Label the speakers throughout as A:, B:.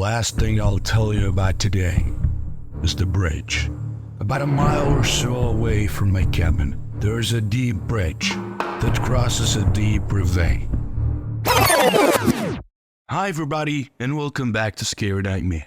A: last thing I'll tell you about today is the bridge. About a mile or so away from my cabin, there is a deep bridge that crosses a deep ravine. Hi everybody, and welcome back to Scary Nightmare.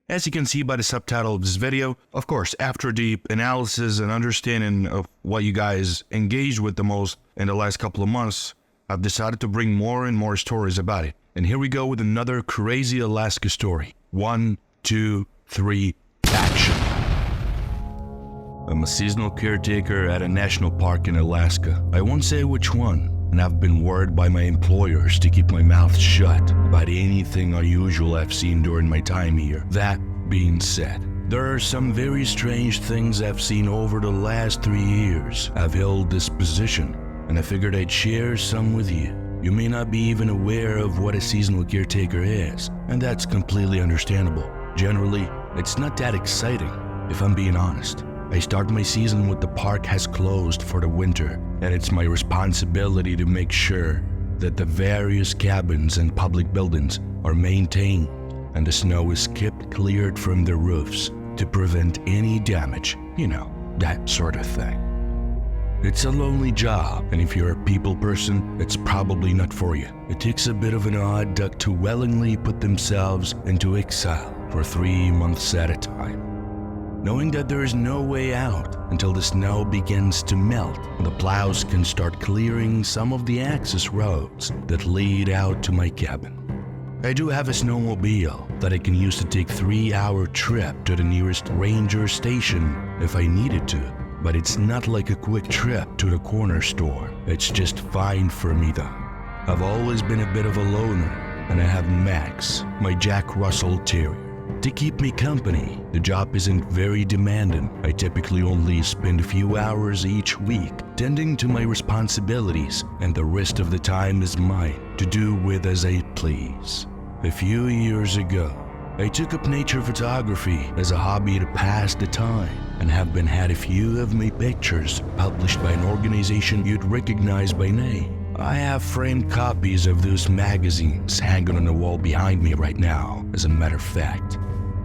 A: As you can see by the subtitle of this video, of course, after deep analysis and understanding of what you guys engaged with the most in the last couple of months, I've decided to bring more and more stories about it. And here we go with another crazy Alaska story. 1, 2, 3, action. I'm a seasonal caretaker at a national park in Alaska. I won't say which one, and I've been warned by my employers to keep my mouth shut about anything unusual I've seen during my time here. That being said, there are some very strange things I've seen over the last 3 years. I've held this position, and I figured I'd share some with you. You may not be even aware of what a seasonal caretaker is, and that's completely understandable. Generally, it's not that exciting, if I'm being honest. I start my season with the park has closed for the winter, and it's my responsibility to make sure that the various cabins and public buildings are maintained and the snow is kept cleared from the roofs to prevent any damage, you know, that sort of thing. It's a lonely job, and if you're a people person, it's probably not for you. It takes a bit of an odd duck to willingly put themselves into exile for 3 months at a time, knowing that there is no way out until the snow begins to melt and the plows can start clearing some of the access roads that lead out to my cabin. I do have a snowmobile that I can use to take a 3-hour trip to the nearest ranger station if I needed to, but it's not like a quick trip to the corner store. It's just fine for me though. I've always been a bit of a loner, and I have Max, my Jack Russell Terrier, to keep me company. The job isn't very demanding. I typically only spend a few hours each week tending to my responsibilities, and the rest of the time is mine to do with as I please. A few years ago, I took up nature photography as a hobby to pass the time, and have been had a few of my pictures published by an organization you'd recognize by name. I have framed copies of those magazines hanging on the wall behind me right now, as a matter of fact.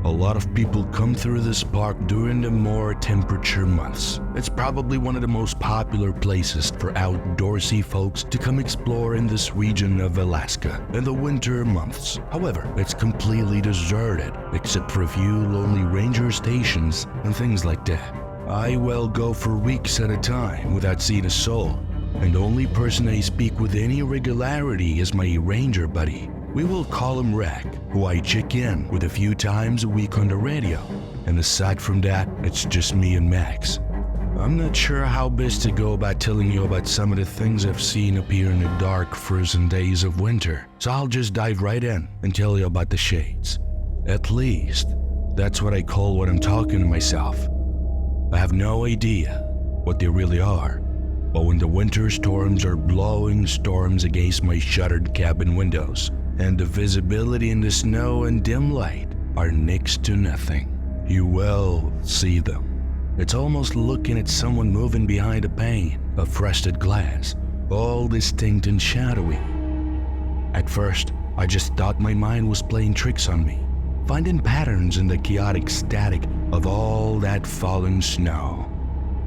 A: A lot of people come through this park during the more temperature months. It's probably one of the most popular places for outdoorsy folks to come explore in this region of Alaska in the winter months. However, it's completely deserted, except for a few lonely ranger stations and things like that. I will go for weeks at a time without seeing a soul, and the only person I speak with any regularity is my ranger buddy. We will call him Rack, who I check in with a few times a week on the radio, and aside from that, it's just me and Max. I'm not sure how best to go about telling you about some of the things I've seen up here in the dark, frozen days of winter, so I'll just dive right in and tell you about the shades. At least, that's what I call when I'm talking to myself. I have no idea what they really are, but when the winter storms are blowing storms against my shuttered cabin windows, and the visibility in the snow and dim light are next to nothing, you will see them. It's almost looking at someone moving behind a pane of frosted glass, all distinct and shadowy. At first, I just thought my mind was playing tricks on me, finding patterns in the chaotic static of all that falling snow.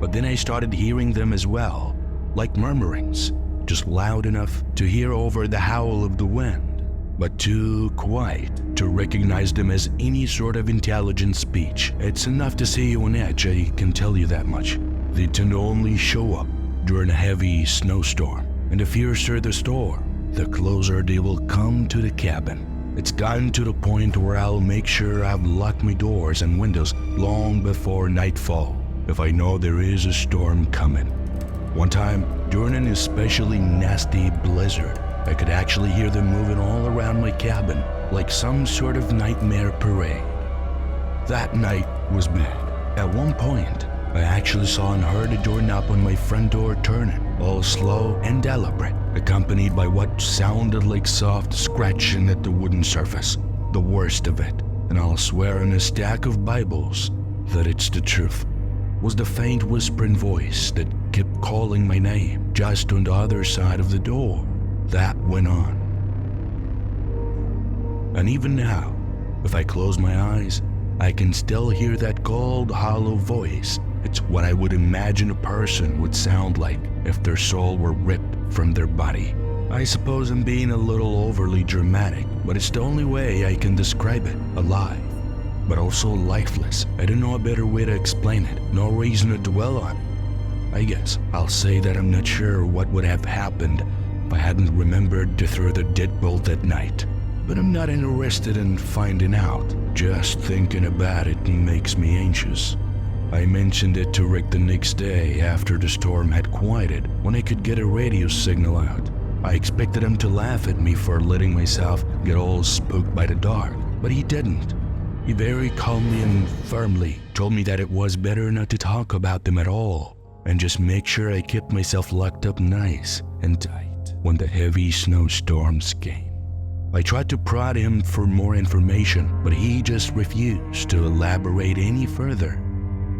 A: But then I started hearing them as well, like murmurings, just loud enough to hear over the howl of the wind, but too quiet to recognize them as any sort of intelligent speech. It's enough to set you on edge, I can tell you that much. They tend to only show up during a heavy snowstorm, and the fiercer the storm, the closer they will come to the cabin. It's gotten to the point where I'll make sure I've locked my doors and windows long before nightfall if I know there is a storm coming. One time, during an especially nasty blizzard, I could actually hear them moving all around my cabin like some sort of nightmare parade. That night was bad. At one point, I actually saw and heard a doorknob on my front door turning, all slow and deliberate, accompanied by what sounded like soft scratching at the wooden surface. The worst of it, and I'll swear on a stack of Bibles that it's the truth, was the faint whispering voice that kept calling my name just on the other side of the door. That went on. And even now, If I close my eyes, I can still hear that cold, hollow voice. It's what I would imagine a person would sound like if their soul were ripped from their body. I suppose I'm being a little overly dramatic, but it's the only way I can describe it. Alive, but also lifeless. I don't know a better way to explain it. No reason to dwell on it. I guess I'll say that I'm not sure what would have happened if I hadn't remembered to throw the deadbolt that night. But I'm not interested in finding out. Just thinking about it makes me anxious. I mentioned it to Rick the next day after the storm had quieted, when I could get a radio signal out. I expected him to laugh at me for letting myself get all spooked by the dark, but he didn't. He very calmly and firmly told me that it was better not to talk about them at all, and just make sure I kept myself locked up nice and tight when the heavy snowstorms came. I tried to prod him for more information, but he just refused to elaborate any further.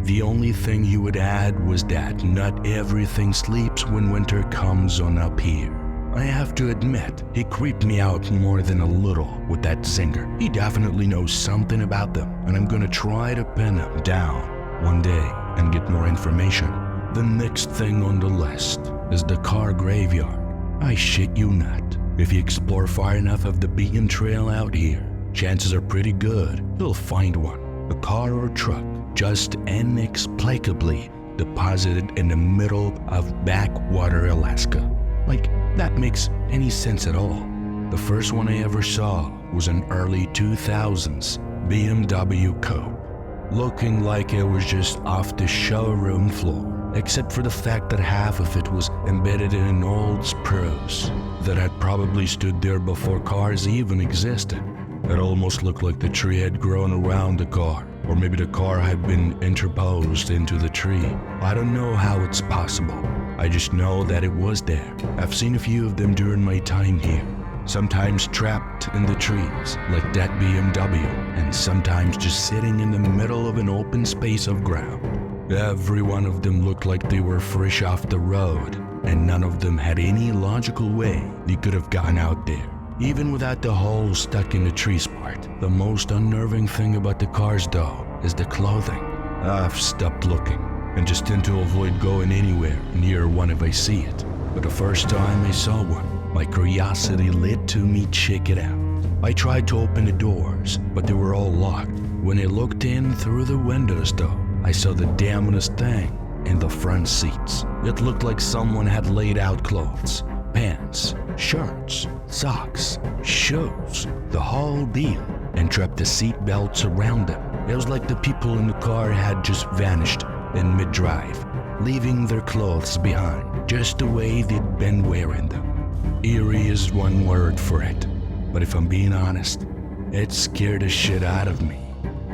A: The only thing he would add was that not everything sleeps when winter comes on up here. I have to admit, he creeped me out more than a little with that zinger. He definitely knows something about them, and I'm gonna try to pin him down one day and get more information. The next thing on the list is the car graveyard. I shit you not. If you explore far enough of the beaten trail out here, chances are pretty good you'll find one. A car or truck just inexplicably deposited in the middle of backwater Alaska. Like, that makes any sense at all. The first one I ever saw was an early 2000s BMW Coupe, looking like it was just off the showroom floor, except for the fact that half of it was embedded in an old spruce that had probably stood there before cars even existed. It almost looked like the tree had grown around the car, or maybe the car had been interposed into the tree. I don't know how it's possible. I just know that it was there. I've seen a few of them during my time here, sometimes trapped in the trees like that BMW, and sometimes just sitting in the middle of an open space of ground. Every one of them looked like they were fresh off the road, and none of them had any logical way they could have gotten out there, even without the hole stuck in the tree's part. The most unnerving thing about the cars, though, is the clothing. I've stopped looking and just tend to avoid going anywhere near one if I see it. But the first time I saw one, my curiosity led to me check it out. I tried to open the doors, but they were all locked. When I looked in through the windows, though, I saw the damnedest thing in the front seats. It looked like someone had laid out clothes, pants, shirts, socks, shoes, the whole deal, and strapped the seat belts around them. It was like the people in the car had just vanished in mid-drive, leaving their clothes behind, just the way they'd been wearing them. Eerie is one word for it, but if I'm being honest, it scared the shit out of me.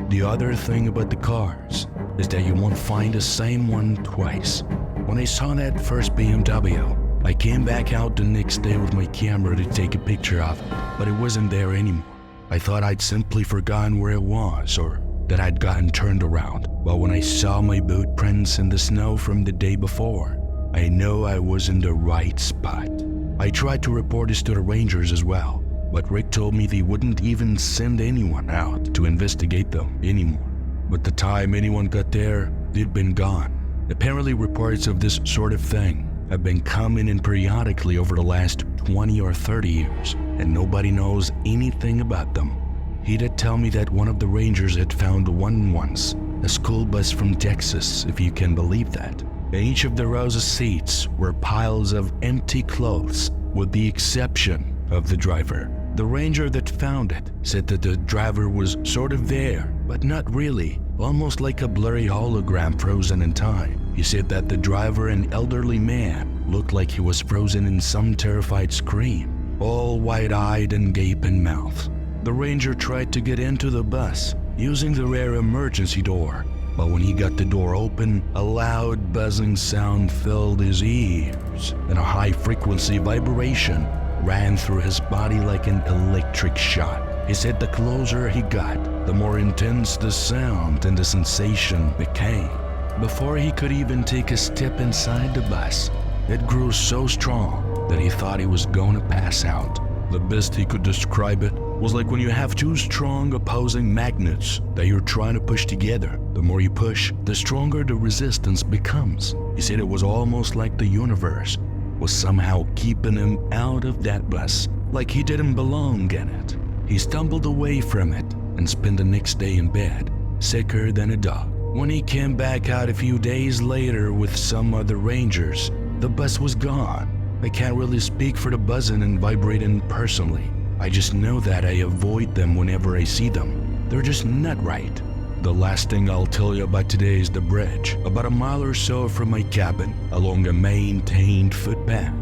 A: The other thing about the cars is that you won't find the same one twice. When I saw that first BMW, I came back out the next day with my camera to take a picture of it, but it wasn't there anymore. I thought I'd simply forgotten where it was, or that I'd gotten turned around. But when I saw my boot prints in the snow from the day before, I knew I was in the right spot. I tried to report this to the rangers as well, but Rick told me they wouldn't even send anyone out to investigate them anymore. But the time anyone got there, they'd been gone. Apparently reports of this sort of thing have been coming in periodically over the last 20 or 30 years, and nobody knows anything about them. He did tell me that one of the rangers had found one once, a school bus from Texas, if you can believe that. In each of the rows of seats were piles of empty clothes, with the exception of the driver. The ranger that found it said that the driver was sort of there, but not really, almost like a blurry hologram frozen in time. He said that the driver, an elderly man, looked like he was frozen in some terrified scream, all wide-eyed and gaping mouth. The ranger tried to get into the bus using the rare emergency door, but when he got the door open, a loud buzzing sound filled his ears, and a high-frequency vibration ran through his body like an electric shock. He said the closer he got, the more intense the sound and the sensation became. Before he could even take a step inside the bus, it grew so strong that he thought he was going to pass out. The best he could describe it was like when you have two strong opposing magnets that you're trying to push together. The more you push, the stronger the resistance becomes. He said it was almost like the universe was somehow keeping him out of that bus, like he didn't belong in it. He stumbled away from it and spent the next day in bed, sicker than a dog. When he came back out a few days later with some other rangers, the bus was gone. I can't really speak for the buzzing and vibrating personally. I just know that I avoid them whenever I see them. They're just not right. The last thing I'll tell you about today is the bridge, about a mile or so from my cabin, along a maintained footpath.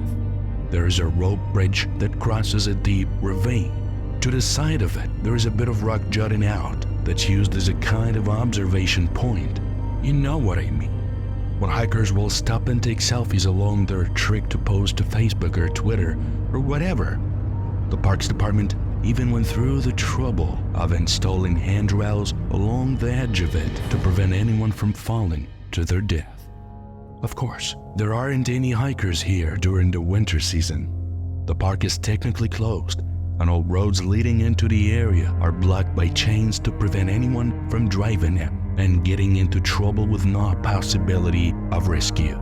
A: There is a rope bridge that crosses a deep ravine. To the side of it, there is a bit of rock jutting out that's used as a kind of observation point. You know what I mean. When hikers will stop and take selfies along their trek to post to Facebook or Twitter or whatever. The Parks Department even went through the trouble of installing handrails along the edge of it to prevent anyone from falling to their death. Of course, there aren't any hikers here during the winter season. The park is technically closed, and all roads leading into the area are blocked by chains to prevent anyone from driving it and getting into trouble with no possibility of rescue.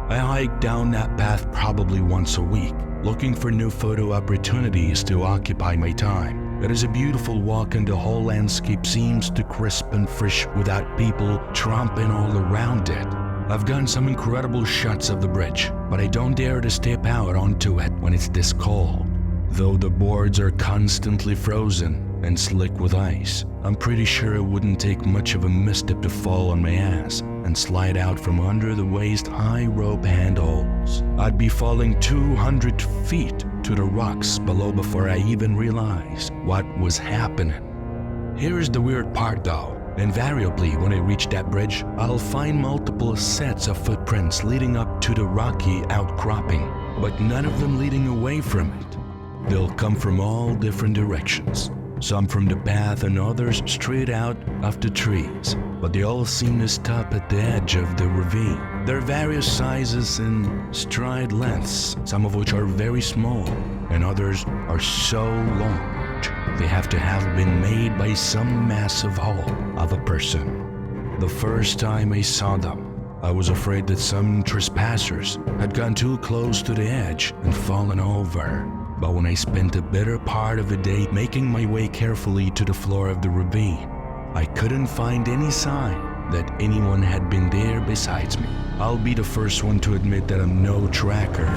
A: I hike down that path probably once a week, looking for new photo opportunities to occupy my time. It is a beautiful walk and the whole landscape seems to crisp and fresh without people tromping all around it. I've gotten some incredible shots of the bridge, but I don't dare to step out onto it when it's this cold. Though the boards are constantly frozen and slick with ice, I'm pretty sure it wouldn't take much of a misstep to fall on my ass and slide out from under the waist-high rope handholds. I'd be falling 200 feet to the rocks below before I even realized what was happening. Here's the weird part though. Invariably, when I reach that bridge, I'll find multiple sets of footprints leading up to the rocky outcropping, but none of them leading away from it. They'll come from all different directions. Some from the path and others straight out of the trees, but they all seem to stop at the edge of the ravine. There are various sizes and stride lengths, some of which are very small, and others are so large they have to have been made by some massive hull of a person. The first time I saw them, I was afraid that some trespassers had gone too close to the edge and fallen over. But when I spent a better part of the day making my way carefully to the floor of the ravine, I couldn't find any sign that anyone had been there besides me. I'll be the first one to admit that I'm no tracker,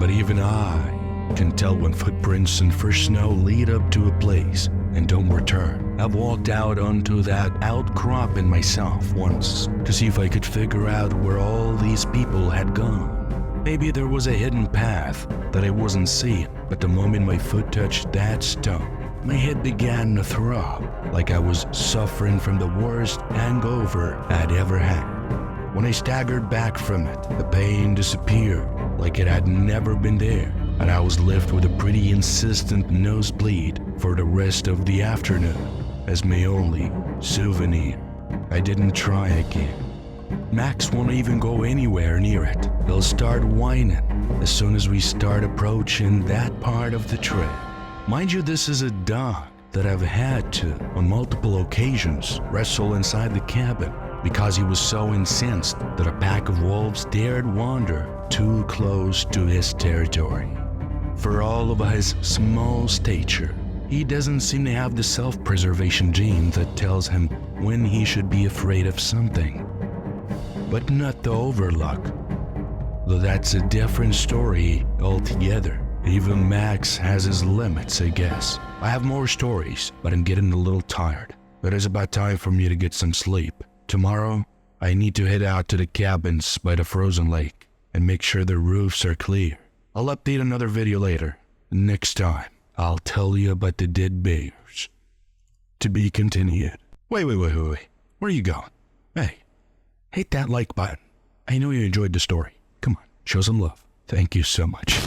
A: but even I can tell when footprints and fresh snow lead up to a place and don't return. I've walked out onto that outcropping myself once to see if I could figure out where all these people had gone. Maybe there was a hidden path that I wasn't seeing, but the moment my foot touched that stone, my head began to throb like I was suffering from the worst hangover I'd ever had. When I staggered back from it, the pain disappeared like it had never been there, and I was left with a pretty insistent nosebleed for the rest of the afternoon as my only souvenir. I didn't try again. Max won't even go anywhere near it. He'll start whining as soon as we start approaching that part of the trail. Mind you, this is a dog that I've had to, on multiple occasions, wrestle inside the cabin because he was so incensed that a pack of wolves dared wander too close to his territory. For all of his small stature, he doesn't seem to have the self-preservation gene that tells him when he should be afraid of something. But not the overlook. Though that's a different story altogether. Even Max has his limits, I guess. I have more stories, but I'm getting a little tired. It is about time for me to get some sleep. Tomorrow, I need to head out to the cabins by the frozen lake and make sure the roofs are clear. I'll update another video later. Next time, I'll tell you about the dead bears. To be continued. Wait. Where are you going? Hey. Hit that like button. I know you enjoyed the story. Come on, show some love. Thank you so much.